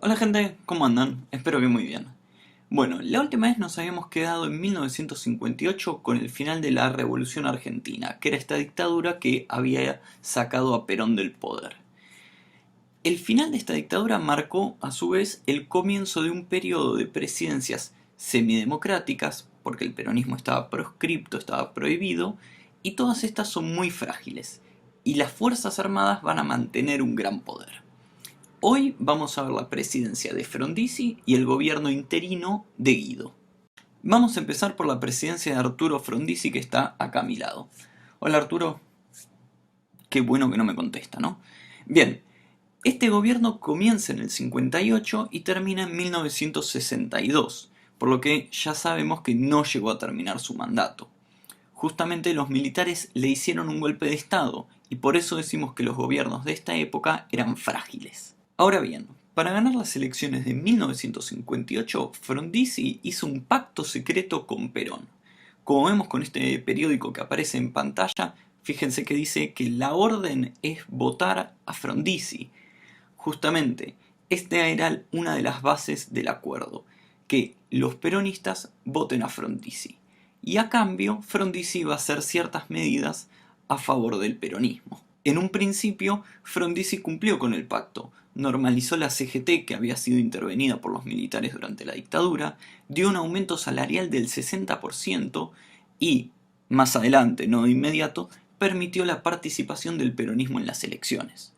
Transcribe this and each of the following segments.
Hola gente, ¿cómo andan? Espero que muy bien. Bueno, la última vez nos habíamos quedado en 1958 con el final de la Revolución Argentina, que era esta dictadura que había sacado a Perón del poder. El final de esta dictadura marcó, a su vez, el comienzo de un periodo de presidencias semidemocráticas, porque el peronismo estaba proscripto, estaba prohibido, y todas estas son muy frágiles, y las Fuerzas Armadas van a mantener un gran poder. Hoy vamos a ver la presidencia de Frondizi y el gobierno interino de Guido. Vamos a empezar por la presidencia de Arturo Frondizi, que está acá a mi lado. Hola Arturo, qué bueno que no me contesta, ¿no? Bien, este gobierno comienza en el 58 y termina en 1962, por lo que ya sabemos que no llegó a terminar su mandato. Justamente los militares le hicieron un golpe de estado y por eso decimos que los gobiernos de esta época eran frágiles. Ahora bien, para ganar las elecciones de 1958, Frondizi hizo un pacto secreto con Perón. Como vemos con este periódico que aparece en pantalla, fíjense que dice que la orden es votar a Frondizi. Justamente, esta era una de las bases del acuerdo, que los peronistas voten a Frondizi. Y a cambio, Frondizi iba a hacer ciertas medidas a favor del peronismo. En un principio, Frondizi cumplió con el pacto, normalizó la CGT que había sido intervenida por los militares durante la dictadura, dio un aumento salarial del 60% y, más adelante, no de inmediato, permitió la participación del peronismo en las elecciones.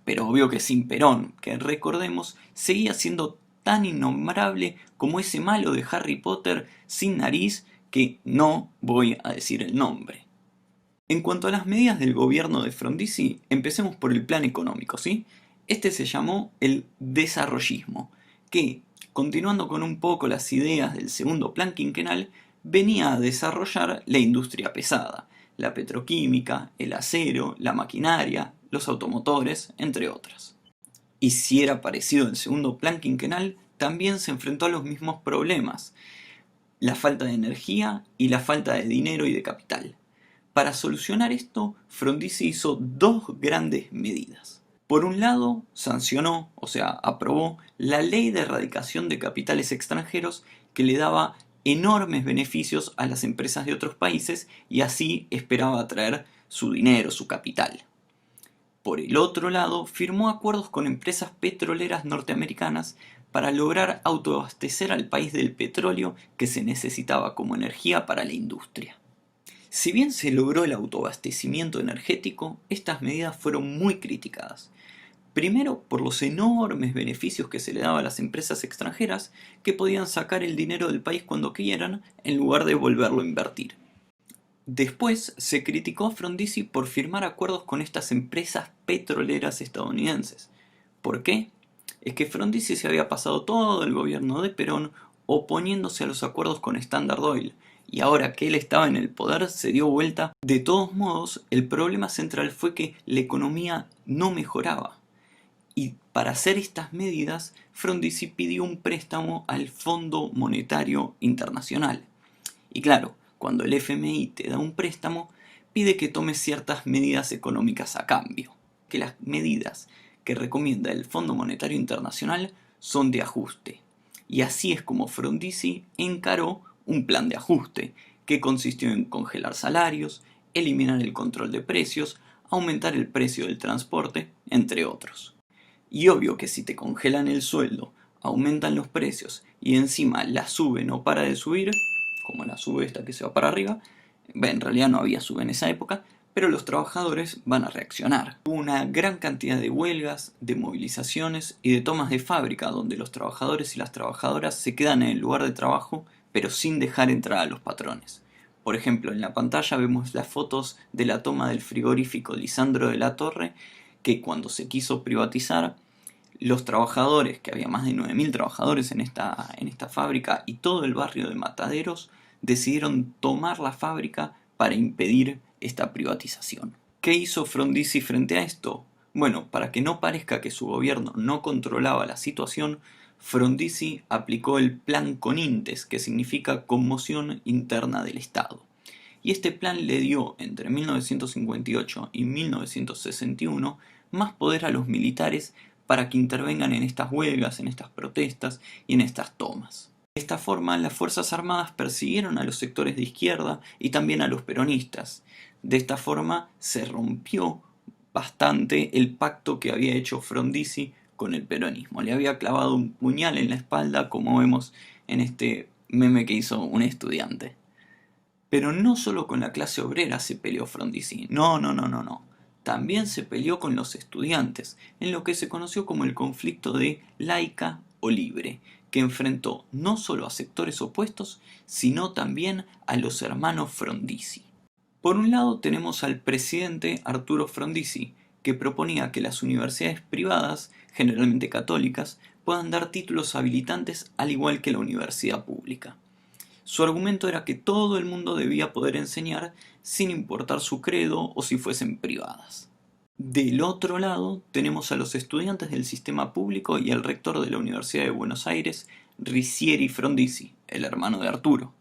Pero obvio que sin Perón, que recordemos, seguía siendo tan innombrable como ese malo de Harry Potter sin nariz que no voy a decir el nombre. En cuanto a las medidas del gobierno de Frondizi, empecemos por el plan económico, ¿sí? Este se llamó el desarrollismo, que, continuando con un poco las ideas del segundo plan quinquenal, venía a desarrollar la industria pesada, la petroquímica, el acero, la maquinaria, los automotores, entre otras. Y si era parecido al segundo plan quinquenal, también se enfrentó a los mismos problemas, la falta de energía y la falta de dinero y de capital. Para solucionar esto, Frondizi hizo dos grandes medidas. Por un lado, sancionó, o sea, aprobó la ley de erradicación de capitales extranjeros que le daba enormes beneficios a las empresas de otros países y así esperaba atraer su dinero, su capital. Por el otro lado, firmó acuerdos con empresas petroleras norteamericanas para lograr autoabastecer al país del petróleo que se necesitaba como energía para la industria. Si bien se logró el autoabastecimiento energético, estas medidas fueron muy criticadas. Primero, por los enormes beneficios que se le daba a las empresas extranjeras que podían sacar el dinero del país cuando quieran en lugar de volverlo a invertir. Después se criticó a Frondizi por firmar acuerdos con estas empresas petroleras estadounidenses. ¿Por qué? Es que Frondizi se había pasado todo el gobierno de Perón oponiéndose a los acuerdos con Standard Oil, y ahora que él estaba en el poder se dio vuelta. De todos modos, el problema central fue que la economía no mejoraba. Y para hacer estas medidas, Frondizi pidió un préstamo al Fondo Monetario Internacional. Y claro, cuando el FMI te da un préstamo, pide que tomes ciertas medidas económicas a cambio. Que las medidas que recomienda el Fondo Monetario Internacional son de ajuste. Y así es como Frondizi encaró un plan de ajuste, que consistió en congelar salarios, eliminar el control de precios, aumentar el precio del transporte, entre otros. Y obvio que si te congelan el sueldo, aumentan los precios y encima la sube no para de subir, como la sube esta que se va para arriba, en realidad no había sube en esa época, pero los trabajadores van a reaccionar. Hubo una gran cantidad de huelgas, de movilizaciones y de tomas de fábrica donde los trabajadores y las trabajadoras se quedan en el lugar de trabajo pero sin dejar entrar a los patrones. Por ejemplo, en la pantalla vemos las fotos de la toma del frigorífico Lisandro de la Torre, que cuando se quiso privatizar, los trabajadores, que había más de 9.000 trabajadores en esta fábrica y todo el barrio de Mataderos, decidieron tomar la fábrica para impedir esta privatización. ¿Qué hizo Frondizi frente a esto? Bueno, para que no parezca que su gobierno no controlaba la situación, Frondizi aplicó el Plan Conintes, que significa Conmoción Interna del Estado. Y este plan le dio entre 1958 y 1961 más poder a los militares para que intervengan en estas huelgas, en estas protestas y en estas tomas. De esta forma, las Fuerzas Armadas persiguieron a los sectores de izquierda y también a los peronistas. De esta forma se rompió bastante el pacto que había hecho Frondizi con el peronismo. Le había clavado un puñal en la espalda, como vemos en este meme que hizo un estudiante. Pero no solo con la clase obrera se peleó Frondizi, no. También se peleó con los estudiantes, en lo que se conoció como el conflicto de laica o libre, que enfrentó no solo a sectores opuestos, sino también a los hermanos Frondizi. Por un lado tenemos al presidente Arturo Frondizi, que proponía que las universidades privadas, generalmente católicas, puedan dar títulos habilitantes al igual que la universidad pública. Su argumento era que todo el mundo debía poder enseñar sin importar su credo o si fuesen privadas. Del otro lado tenemos a los estudiantes del sistema público y al rector de la Universidad de Buenos Aires, Ricieri Frondizi, el hermano de Arturo.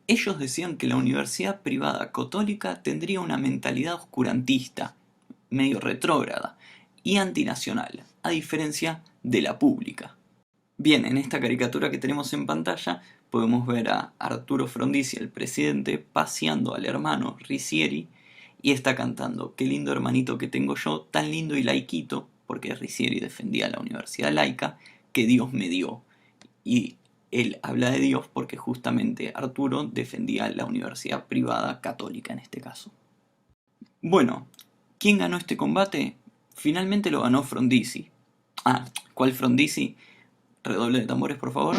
Ellos decían que la universidad privada católica tendría una mentalidad oscurantista, medio retrógrada y antinacional, a diferencia de la pública. Bien, en esta caricatura que tenemos en pantalla podemos ver a Arturo Frondizi, el presidente, paseando al hermano Ricieri y está cantando: qué lindo hermanito que tengo yo, tan lindo y laiquito, porque Ricieri defendía la universidad laica, que Dios me dio. Y él habla de Dios porque justamente Arturo defendía la universidad privada católica en este caso. Bueno, ¿quién ganó este combate? Finalmente lo ganó Frondizi. ¿Cuál Frondizi? Redoble de tambores, por favor.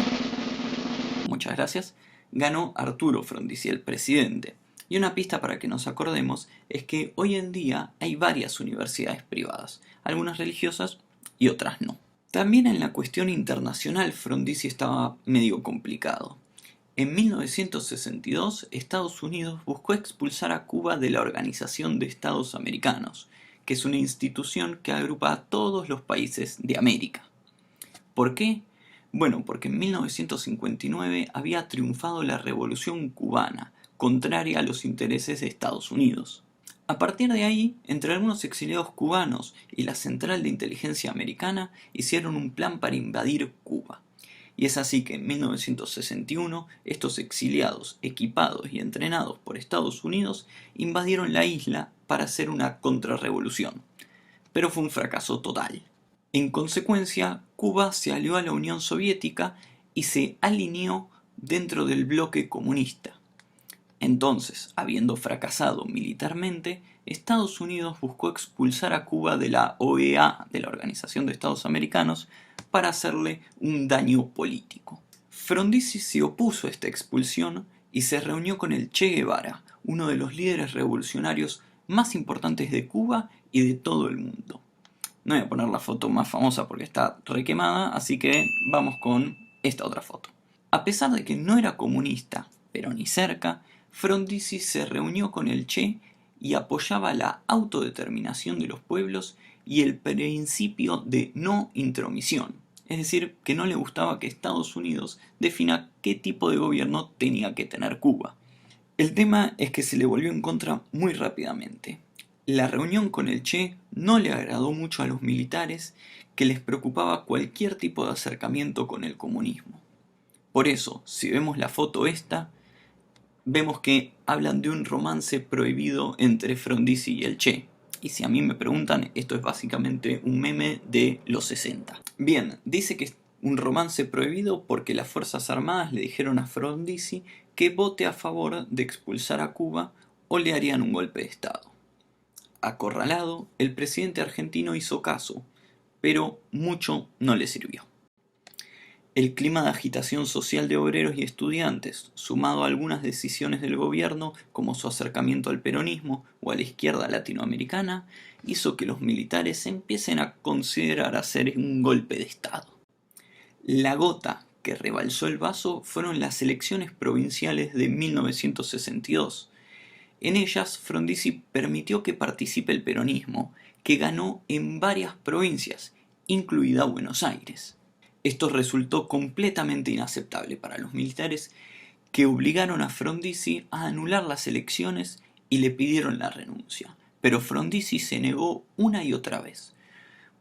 Muchas gracias. Ganó Arturo Frondizi, el presidente. Y una pista para que nos acordemos es que hoy en día hay varias universidades privadas, algunas religiosas y otras no. También en la cuestión internacional Frondizi estaba medio complicado. En 1962, Estados Unidos buscó expulsar a Cuba de la Organización de Estados Americanos, que es una institución que agrupa a todos los países de América. ¿Por qué? Bueno, porque en 1959 había triunfado la Revolución Cubana, contraria a los intereses de Estados Unidos. A partir de ahí, entre algunos exiliados cubanos y la Central de Inteligencia Americana hicieron un plan para invadir Cuba. Y es así que en 1961 estos exiliados, equipados y entrenados por Estados Unidos, invadieron la isla para hacer una contrarrevolución. Pero fue un fracaso total. En consecuencia, Cuba se alió a la Unión Soviética y se alineó dentro del bloque comunista. Entonces, habiendo fracasado militarmente, Estados Unidos buscó expulsar a Cuba de la OEA, de la Organización de Estados Americanos, para hacerle un daño político. Frondizi se opuso a esta expulsión y se reunió con el Che Guevara, uno de los líderes revolucionarios más importantes de Cuba y de todo el mundo. No voy a poner la foto más famosa porque está requemada, así que vamos con esta otra foto. A pesar de que no era comunista, pero ni cerca, Frondizi se reunió con el Che y apoyaba la autodeterminación de los pueblos y el principio de no intromisión. Es decir, que no le gustaba que Estados Unidos defina qué tipo de gobierno tenía que tener Cuba. El tema es que se le volvió en contra muy rápidamente. La reunión con el Che no le agradó mucho a los militares, que les preocupaba cualquier tipo de acercamiento con el comunismo. Por eso, si vemos la foto esta, vemos que hablan de un romance prohibido entre Frondizi y el Che. Y si a mí me preguntan, esto es básicamente un meme de los 60. Bien, dice que es un romance prohibido porque las Fuerzas Armadas le dijeron a Frondizi que vote a favor de expulsar a Cuba o le harían un golpe de Estado. Acorralado, el presidente argentino hizo caso, pero mucho no le sirvió. El clima de agitación social de obreros y estudiantes, sumado a algunas decisiones del gobierno, como su acercamiento al peronismo o a la izquierda latinoamericana, hizo que los militares empiecen a considerar hacer un golpe de Estado. La gota que rebalsó el vaso fueron las elecciones provinciales de 1962. En ellas, Frondizi permitió que participe el peronismo, que ganó en varias provincias, incluida Buenos Aires. Esto resultó completamente inaceptable para los militares, que obligaron a Frondizi a anular las elecciones y le pidieron la renuncia. Pero Frondizi se negó una y otra vez.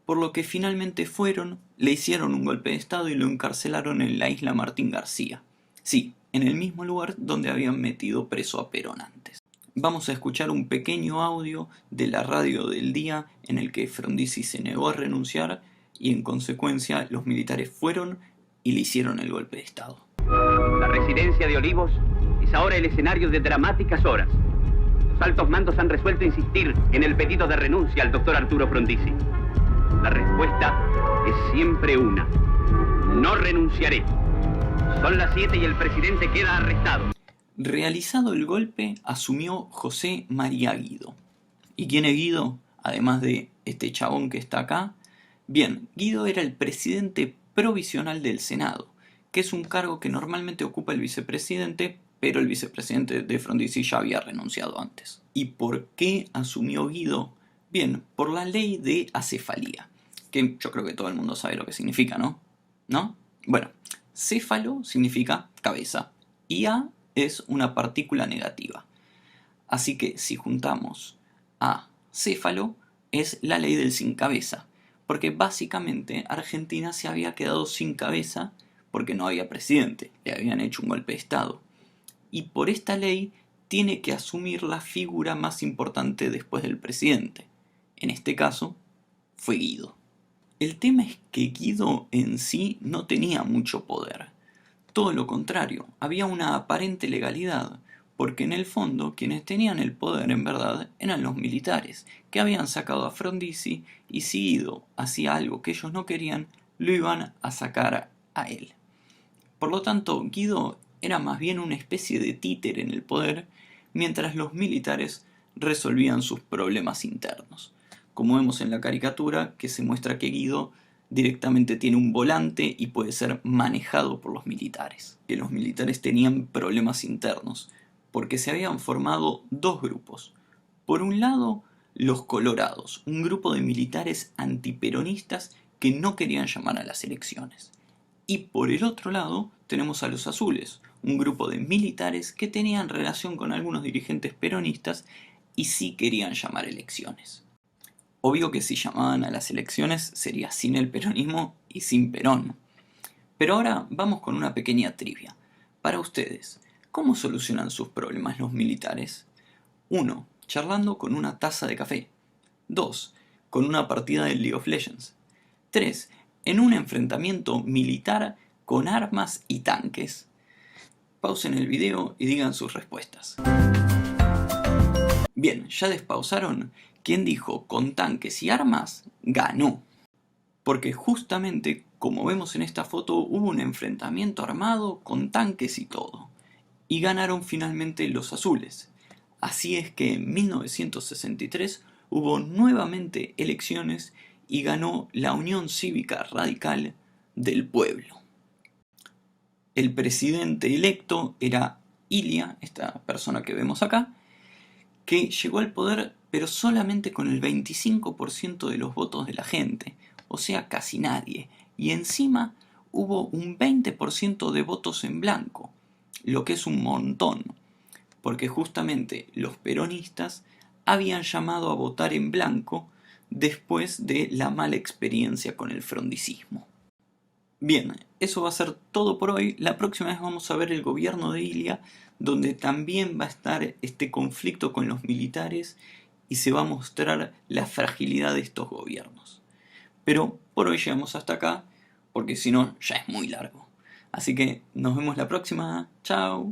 por lo que finalmente fueron, le hicieron un golpe de estado y lo encarcelaron en la isla Martín García. Sí, en el mismo lugar donde habían metido preso a Perón antes. Vamos a escuchar un pequeño audio de la radio del día en el que Frondizi se negó a renunciar y en consecuencia los militares fueron y le hicieron el golpe de estado. La residencia de Olivos es ahora el escenario de dramáticas horas. Los altos mandos han resuelto insistir en el pedido de renuncia al doctor Arturo Frondizi. La respuesta es siempre una: no renunciaré. Son las 7 y el presidente queda arrestado. Realizado el golpe, asumió José María Guido. ¿Y quién es Guido? Además de este chabón que está acá. Bien, Guido era el presidente provisional del Senado, que es un cargo que normalmente ocupa el vicepresidente, pero el vicepresidente de Frondizi ya había renunciado antes. ¿Y por qué asumió Guido? Bien, por la ley de acefalía, que yo creo que todo el mundo sabe lo que significa, ¿no? ¿No? Bueno, céfalo significa cabeza y A es una partícula negativa. Así que si juntamos a céfalo, es la ley del sin cabeza, porque básicamente Argentina se había quedado sin cabeza porque no había presidente, le habían hecho un golpe de estado. Y por esta ley tiene que asumir la figura más importante después del presidente. En este caso, fue Guido. El tema es que Guido en sí no tenía mucho poder. Todo lo contrario, había una aparente legalidad, porque en el fondo quienes tenían el poder en verdad eran los militares, que habían sacado a Frondizi y si Guido hacía algo que ellos no querían, lo iban a sacar a él. Por lo tanto, Guido era más bien una especie de títere en el poder, mientras los militares resolvían sus problemas internos. Como vemos en la caricatura, que se muestra que Guido directamente tiene un volante y puede ser manejado por los militares. Que los militares tenían problemas internos, porque se habían formado dos grupos. Por un lado, los colorados, un grupo de militares antiperonistas que no querían llamar a las elecciones. Y por el otro lado, tenemos a los azules, un grupo de militares que tenían relación con algunos dirigentes peronistas y sí querían llamar elecciones. Obvio que si llamaban a las elecciones sería sin el peronismo y sin Perón. Pero ahora vamos con una pequeña trivia. Para ustedes, ¿cómo solucionan sus problemas los militares? 1. Charlando con una taza de café. 2. Con una partida de League of Legends. 3. En un enfrentamiento militar con armas y tanques. Pausen el video y digan sus respuestas. Bien, ¿ya despausaron? Quien dijo con tanques y armas, ganó. Porque justamente, como vemos en esta foto, hubo un enfrentamiento armado con tanques y todo. Y ganaron finalmente los azules. Así es que en 1963 hubo nuevamente elecciones y ganó la Unión Cívica Radical del Pueblo. El presidente electo era Ilia, esta persona que vemos acá, que llegó al poder pero solamente con el 25% de los votos de la gente, o sea, casi nadie, y encima hubo un 20% de votos en blanco, lo que es un montón, porque justamente los peronistas habían llamado a votar en blanco después de la mala experiencia con el frondicismo. Bien, eso va a ser todo por hoy. La próxima vez vamos a ver el gobierno de Ilia, donde también va a estar este conflicto con los militares y se va a mostrar la fragilidad de estos gobiernos. Pero por hoy llegamos hasta acá, porque si no ya es muy largo. Así que nos vemos la próxima. Chao.